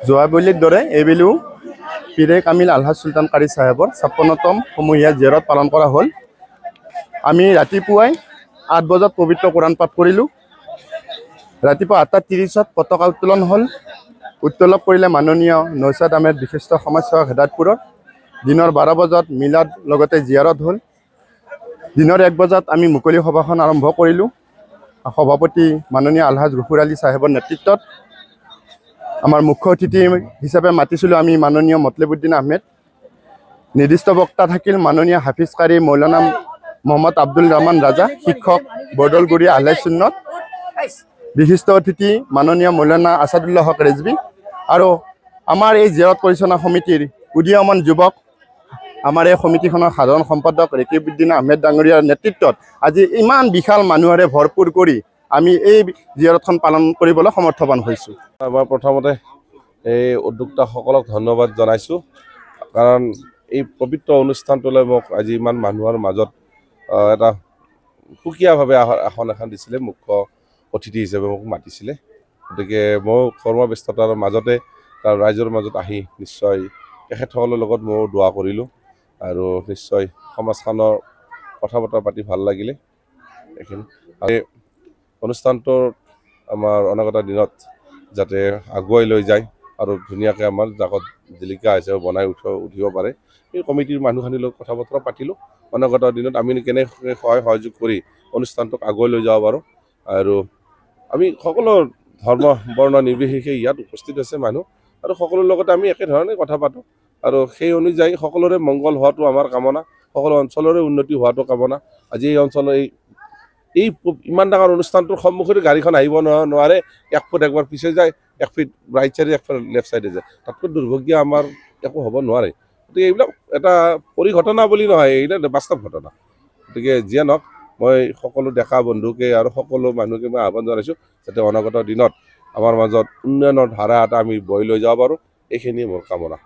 যোৱাবলীৰ দৰে এইবেলিও পীৰে কামিল আলহাজ চুলতান কাৰী চাহেবৰ ৫৬তম সমূহীয়া জিয়াৰত পালন কৰা হ'ল। আমি ৰাতিপুৱাই ৮ বজাত পবিত্ৰ কোৰাণ পাঠ কৰিলোঁ। ৰাতিপুৱা ৮:৩০ পতাকা উত্তোলন হ'ল। উত্তোলন কৰিলে মাননীয় নৌচাদ আহমেদ বিশিষ্ট সমাজসেৱক হেদায়তপুৰত। দিনৰ ১২ বজাত মিলাদ লগতে জিয়াৰত হ'ল। দিনৰ ১ বজাত আমি মুকলি সভাখন আৰম্ভ কৰিলোঁ। সভাপতি মাননীয় আলহাজ গফুৰ আলী চাহেবৰ নেতৃত্বত। আমাৰ মুখ্য অতিথি হিচাপে মাতিছিলোঁ আমি মাননীয় মতলেবুদ্দিন আহমেদ। নিৰ্দিষ্ট বক্তা থাকিল মাননীয় হাফিজ কাৰী মৌলানা মহম্মদ আব্দুল ৰহমান ৰাজা, শিক্ষক বৰদলগুৰি আহলে সুন্নত। বিশিষ্ট অতিথি মাননীয় মৌলানা আছাদুল্লাহ হক ৰেজবি আৰু আমাৰ এই জিয়াৰত পৰিচালনা সমিতিৰ উদীয়মান যুৱক, আমাৰ এই সমিতিখনৰ সাধাৰণ সম্পাদক ৰেকিবুদ্দিন আহমেদ ডাঙৰীয়াৰ নেতৃত্বত আজি ইমান বিশাল মানুহৰে ভৰপূৰ কৰি আমি এই জিয়াৰতখন পালন কৰিবলৈ সমৰ্থবান হৈছোঁ। মই প্ৰথমতে এই উদ্যোক্তাসকলক ধন্যবাদ জনাইছোঁ, কাৰণ এই পবিত্ৰ অনুষ্ঠানটোলৈ মোক আজি ইমান মানুহৰ মাজত এটা সুকীয়াভাৱে আসন এখন দিছিলে। মুখ্য অতিথি হিচাপে মোক মাতিছিলে। গতিকে মই কৰ্মব্যস্ততাৰ মাজতে ৰাইজৰ মাজত আহি নিশ্চয় তেখেতসকলৰ লগত মই দোৱা কৰিলোঁ আৰু নিশ্চয় সমাজখনৰ কথা বতৰা পাতি ভাল লাগিলে। এইখিনি অনুষ্ঠানটোৰ আমাৰ অনাগত দিনত যাতে আগুৱাই লৈ যায় আৰু ধুনীয়াকৈ আমাৰ জাকত জিলিকা হিচাপে বনাই উঠিব পাৰে, এই কমিটিৰ মানুহখিনিৰ লগত কথা বতৰা পাতিলোঁ। অনাগত দিনত আমি কেনেকৈ সহায় সহযোগ কৰি অনুষ্ঠানটোক আগুৱাই লৈ যাব পাৰোঁ। আৰু আমি সকলো ধৰ্ম বৰ্ণ নিৰ্বিশেষে ইয়াত উপস্থিত আছে মানুহ, আৰু সকলোৰ লগতে আমি একেধৰণে কথা পাতোঁ আৰু সেই অনুযায়ী সকলোৰে মংগল হোৱাটো আমাৰ কামনা, সকলো অঞ্চলৰে উন্নতি হোৱাটো কামনা। আজি এই অঞ্চলৰ এই ইমান ডাঙৰ অনুষ্ঠানটোৰ সন্মুখতে গাড়ীখন আহিব নোৱাৰে, ১ ফুট একবাৰ পিছে যায়, 1 ফিট ৰাইট চাইডে 1 ফুট লেফ্ট চাইডে যায়। তাতকৈ দুৰ্ভাগ্য আমাৰ একো হ'ব নোৱাৰে। গতিকে এইবিলাক এটা পৰিঘটনা বুলি নহয়, এইবিলাক বাস্তৱ ঘটনা। গতিকে যিয়ে নহওক, মই সকলো ডেকা বন্ধুকে আৰু সকলো মানুহকে মই আহ্বান জনাইছোঁ যাতে অনাগত দিনত আমাৰ মাজত উন্নয়নৰ ধাৰা এটা আমি বৈ লৈ যাব পাৰোঁ। এইখিনিয়ে মোৰ কামনা।